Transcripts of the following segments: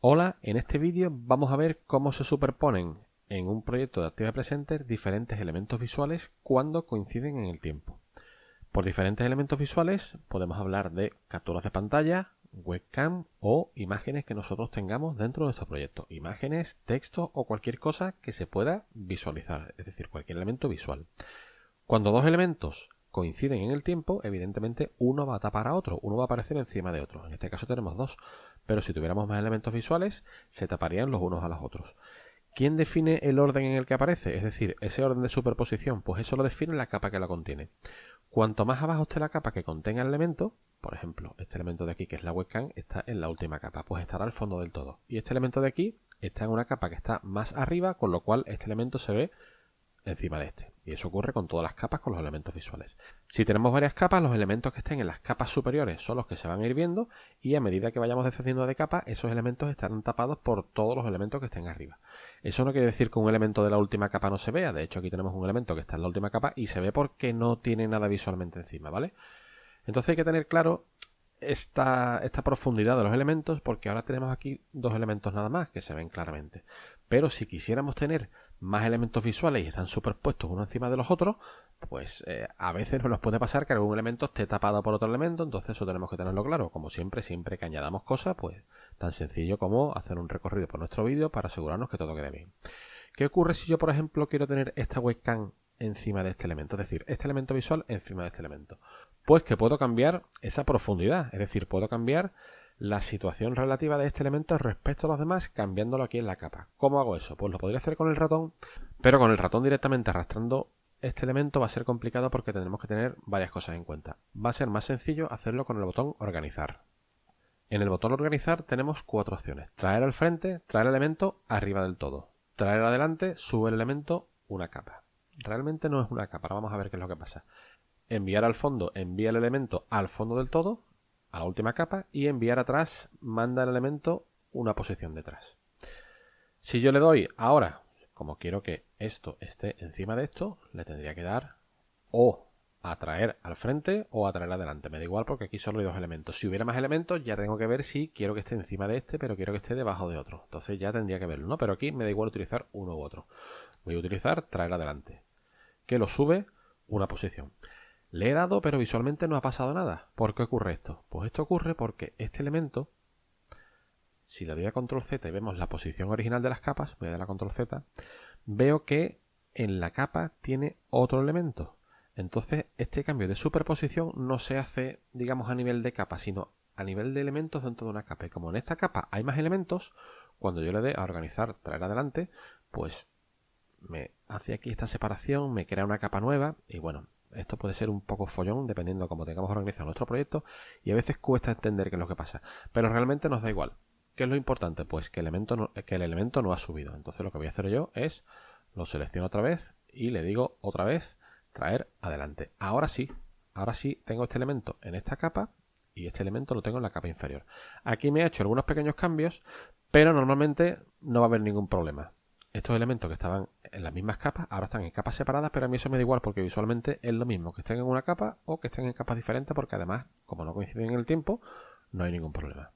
Hola, en este vídeo vamos a ver cómo se superponen en un proyecto de Activate Presenter diferentes elementos visuales cuando coinciden en el tiempo. Por diferentes elementos visuales podemos hablar de capturas de pantalla, webcam o imágenes que nosotros tengamos dentro de nuestro proyecto. Imágenes, texto o cualquier cosa que se pueda visualizar, es decir, cualquier elemento visual. Cuando dos elementos coinciden en el tiempo, evidentemente uno va a tapar a otro, uno va a aparecer encima de otro. En este caso tenemos dos, pero si tuviéramos más elementos visuales, se taparían los unos a los otros. ¿Quién define el orden en el que aparece? Es decir, ese orden de superposición, pues eso lo define la capa que la contiene. Cuanto más abajo esté la capa que contenga el elemento, por ejemplo, este elemento de aquí que es la webcam está en la última capa, pues estará al fondo del todo. Y este elemento de aquí está en una capa que está más arriba, con lo cual este elemento se ve encima de este. Y eso ocurre con todas las capas con los elementos visuales. Si tenemos varias capas, los elementos que estén en las capas superiores son los que se van a ir viendo y a medida que vayamos descendiendo de capa, esos elementos estarán tapados por todos los elementos que estén arriba. Eso no quiere decir que un elemento de la última capa no se vea. De hecho, aquí tenemos un elemento que está en la última capa y se ve porque no tiene nada visualmente encima, ¿vale? Entonces hay que tener claro esta profundidad de los elementos, porque ahora tenemos aquí dos elementos nada más que se ven claramente. Pero si quisiéramos tener más elementos visuales y están superpuestos uno encima de los otros, pues a veces nos puede pasar que algún elemento esté tapado por otro elemento, entonces eso tenemos que tenerlo claro. Como siempre que añadamos cosas, pues tan sencillo como hacer un recorrido por nuestro vídeo para asegurarnos que todo quede bien. ¿Qué ocurre si yo, por ejemplo, quiero tener esta webcam encima de este elemento? Es decir, este elemento visual encima de este elemento. Pues que puedo cambiar esa profundidad, es decir, puedo cambiar la situación relativa de este elemento respecto a los demás cambiándolo aquí en la capa. ¿Cómo hago eso? Pues lo podría hacer con el ratón, pero con el ratón directamente arrastrando este elemento va a ser complicado porque tendremos que tener varias cosas en cuenta. Va a ser más sencillo hacerlo con el botón organizar. En el botón organizar tenemos cuatro opciones: traer al frente, traer el elemento arriba del todo, traer adelante, sube el elemento una capa. Realmente no es una capa, ahora vamos a ver qué es lo que pasa. Enviar al fondo, envía el elemento al fondo del todo, a la última capa, y enviar atrás, manda el elemento una posición detrás. Si yo le doy ahora, como quiero que esto esté encima de esto, le tendría que dar o atraer al frente o atraer adelante. Me da igual porque aquí solo hay dos elementos. Si hubiera más elementos ya tengo que ver si quiero que esté encima de este, pero quiero que esté debajo de otro. Entonces ya tendría que verlo, ¿no? Pero aquí me da igual utilizar uno u otro. Voy a utilizar traer adelante, que lo sube una posición. Le he dado, pero visualmente no ha pasado nada. ¿Por qué ocurre esto? Pues esto ocurre porque este elemento, si le doy a control Z y vemos la posición original de las capas, voy a dar a control Z, veo que en la capa tiene otro elemento. Entonces este cambio de superposición no se hace, digamos, a nivel de capa, sino a nivel de elementos dentro de una capa. Y como en esta capa hay más elementos, cuando yo le dé a organizar, traer adelante, pues me hace aquí esta separación, me crea una capa nueva y bueno, esto puede ser un poco follón dependiendo de cómo tengamos organizado nuestro proyecto y a veces cuesta entender qué es lo que pasa, pero realmente nos da igual. ¿Qué es lo importante? Pues que el elemento no ha subido. Entonces lo que voy a hacer yo es lo selecciono otra vez y le digo otra vez traer adelante. Ahora sí tengo este elemento en esta capa y este elemento lo tengo en la capa inferior. Aquí me he hecho algunos pequeños cambios, pero normalmente no va a haber ningún problema. Estos elementos que estaban en las mismas capas ahora están en capas separadas, pero a mí eso me da igual porque visualmente es lo mismo que estén en una capa o que estén en capas diferentes, porque además, como no coinciden en el tiempo, no hay ningún problema.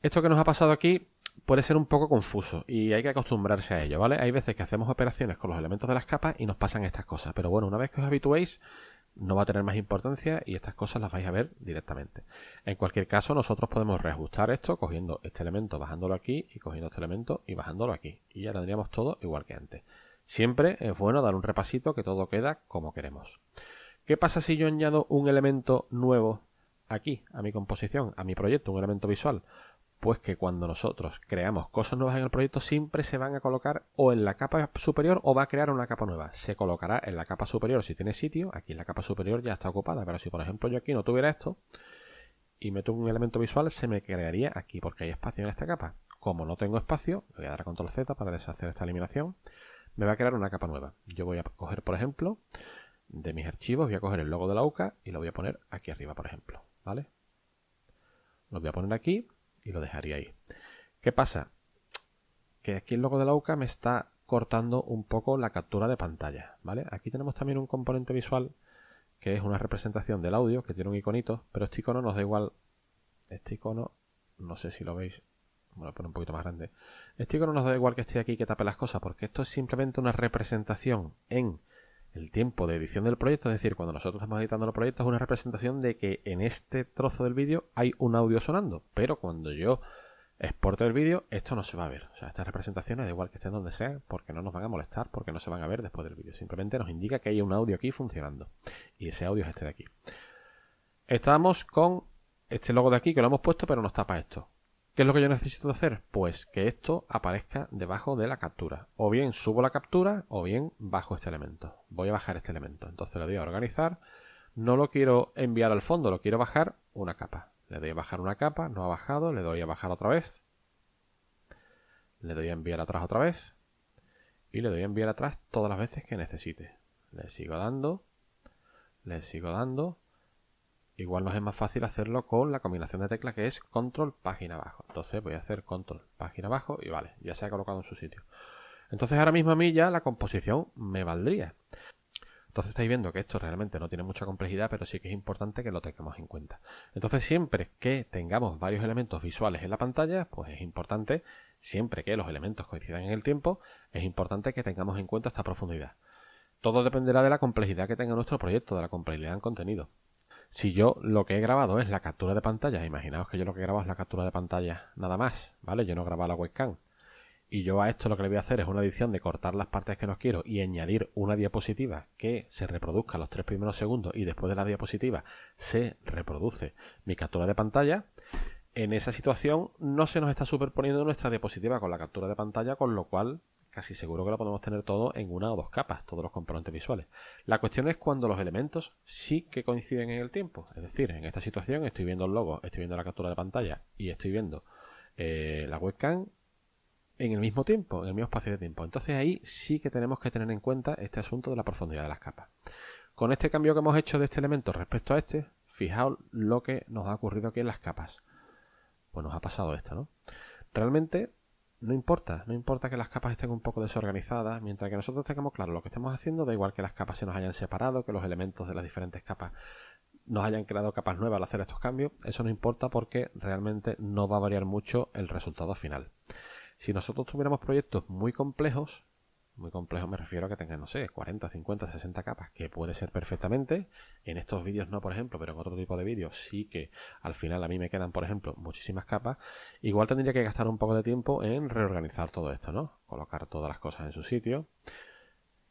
Esto que nos ha pasado aquí puede ser un poco confuso y hay que acostumbrarse a ello, ¿vale? Hay veces que hacemos operaciones con los elementos de las capas y nos pasan estas cosas, pero bueno, una vez que os habituéis no va a tener más importancia y estas cosas las vais a ver directamente. En cualquier caso, nosotros podemos reajustar esto cogiendo este elemento, bajándolo aquí y cogiendo este elemento y bajándolo aquí. Y ya tendríamos todo igual que antes. Siempre es bueno dar un repasito que todo queda como queremos. ¿Qué pasa si yo añado un elemento nuevo aquí, a mi composición, a mi proyecto, un elemento visual? Pues que cuando nosotros creamos cosas nuevas en el proyecto siempre se van a colocar o en la capa superior o va a crear una capa nueva. Se colocará en la capa superior si tiene sitio. Aquí en la capa superior ya está ocupada, pero si por ejemplo yo aquí no tuviera esto y meto un elemento visual, se me crearía aquí porque hay espacio en esta capa. Como no tengo espacio, voy a dar a control Z para deshacer esta eliminación, me va a crear una capa nueva. Yo voy a coger, por ejemplo, de mis archivos, voy a coger el logo de la UCA y lo voy a poner aquí arriba, por ejemplo, ¿vale? Lo voy a poner aquí y lo dejaría ahí. ¿Qué pasa? Que aquí el logo de la UCA me está cortando un poco la captura de pantalla, ¿vale? Aquí tenemos también un componente visual que es una representación del audio, que tiene un iconito, pero este icono nos da igual. Este icono, no sé si lo veis, Bueno, pone un poquito más grande. Este icono nos da igual que esté aquí que tape las cosas, porque esto es simplemente una representación en el tiempo de edición del proyecto. Es decir, cuando nosotros estamos editando el proyecto es una representación de que en este trozo del vídeo hay un audio sonando, pero cuando yo exporte el vídeo esto no se va a ver. O sea, estas representaciones da igual que estén donde sea, porque no nos van a molestar, porque no se van a ver después del vídeo. Simplemente nos indica que hay un audio aquí funcionando y ese audio es este de aquí. Estamos con este logo de aquí que lo hemos puesto, pero nos tapa esto. ¿Qué es lo que yo necesito hacer? Pues que esto aparezca debajo de la captura. O bien subo la captura o bien bajo este elemento. Voy a bajar este elemento. Entonces le doy a organizar. No lo quiero enviar al fondo, lo quiero bajar una capa. Le doy a bajar una capa, no ha bajado, le doy a bajar otra vez. Le doy a enviar atrás otra vez. Y le doy a enviar atrás todas las veces que necesite. Le sigo dando. Le sigo dando. Igual nos es más fácil hacerlo con la combinación de teclas que es control página abajo. Entonces voy a hacer control página abajo y vale, ya se ha colocado en su sitio. Entonces ahora mismo a mí ya la composición me valdría. Entonces estáis viendo que esto realmente no tiene mucha complejidad, pero sí que es importante que lo tengamos en cuenta. Entonces siempre que tengamos varios elementos visuales en la pantalla, pues es importante, siempre que los elementos coincidan en el tiempo, es importante que tengamos en cuenta esta profundidad. Todo dependerá de la complejidad que tenga nuestro proyecto, de la complejidad en contenido. Si yo lo que he grabado es la captura de pantalla, imaginaos que yo lo que he grabado es la captura de pantalla nada más, ¿vale? Yo no he grabado la webcam. Y yo a esto lo que le voy a hacer es una edición de cortar las partes que no quiero y añadir una diapositiva que se reproduzca los 3 primeros segundos y después de la diapositiva se reproduce mi captura de pantalla. En esa situación no se nos está superponiendo nuestra diapositiva con la captura de pantalla, con lo cual casi seguro que lo podemos tener todo en una o dos capas, todos los componentes visuales. La cuestión es cuando los elementos sí que coinciden en el tiempo. Es decir, en esta situación estoy viendo el logo, estoy viendo la captura de pantalla y estoy viendo la webcam en el mismo tiempo, en el mismo espacio de tiempo. Entonces ahí sí que tenemos que tener en cuenta este asunto de la profundidad de las capas. Con este cambio que hemos hecho de este elemento respecto a este, fijaos lo que nos ha ocurrido aquí en las capas. Pues nos ha pasado esto, ¿no? Realmente no importa que las capas estén un poco desorganizadas, mientras que nosotros tengamos claro lo que estamos haciendo, da igual que las capas se nos hayan separado, que los elementos de las diferentes capas nos hayan creado capas nuevas al hacer estos cambios, eso no importa porque realmente no va a variar mucho el resultado final. Si nosotros tuviéramos proyectos muy complejos me refiero a que tengan, no sé, 40, 50, 60 capas, que puede ser perfectamente. En estos vídeos no, por ejemplo, pero en otro tipo de vídeos sí que al final a mí me quedan, por ejemplo, muchísimas capas. Igual tendría que gastar un poco de tiempo en reorganizar todo esto, ¿no? Colocar todas las cosas en su sitio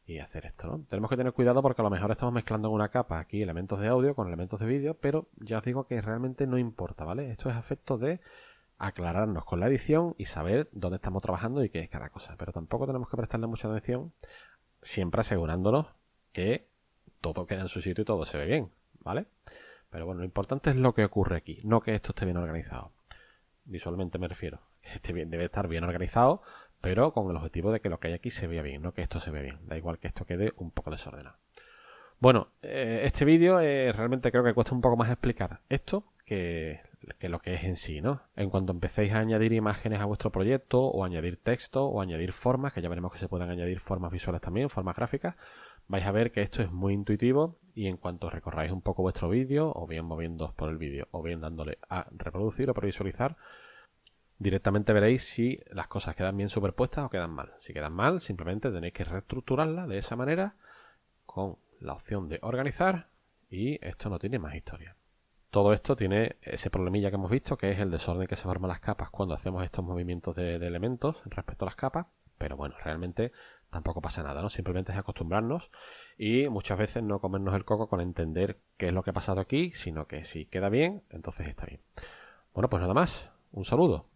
y hacer esto, ¿no? Tenemos que tener cuidado porque a lo mejor estamos mezclando en una capa aquí elementos de audio con elementos de vídeo, pero ya os digo que realmente no importa, ¿vale? Esto es efecto de aclararnos con la edición y saber dónde estamos trabajando y qué es cada cosa. Pero tampoco tenemos que prestarle mucha atención, siempre asegurándonos que todo queda en su sitio y todo se ve bien, ¿vale? Pero bueno, lo importante es lo que ocurre aquí, no que esto esté bien organizado. Visualmente me refiero. Debe estar bien organizado, pero con el objetivo de que lo que hay aquí se vea bien, no que esto se vea bien. Da igual que esto quede un poco desordenado. Bueno, este vídeo realmente creo que cuesta un poco más explicar esto que lo que es en sí, ¿no? En cuanto empecéis a añadir imágenes a vuestro proyecto o añadir texto o añadir formas, que ya veremos que se pueden añadir formas visuales también, formas gráficas, vais a ver que esto es muy intuitivo y en cuanto recorráis un poco vuestro vídeo, o bien moviéndoos por el vídeo o bien dándole a reproducir o previsualizar, directamente veréis si las cosas quedan bien superpuestas o quedan mal. Si quedan mal, simplemente tenéis que reestructurarla de esa manera con la opción de organizar y esto no tiene más historia. Todo esto tiene ese problemilla que hemos visto, que es el desorden que se forman las capas cuando hacemos estos movimientos de elementos respecto a las capas, pero bueno, realmente tampoco pasa nada, ¿no? Simplemente es acostumbrarnos y muchas veces no comernos el coco con entender qué es lo que ha pasado aquí, sino que si queda bien, entonces está bien. Bueno, pues nada más, un saludo.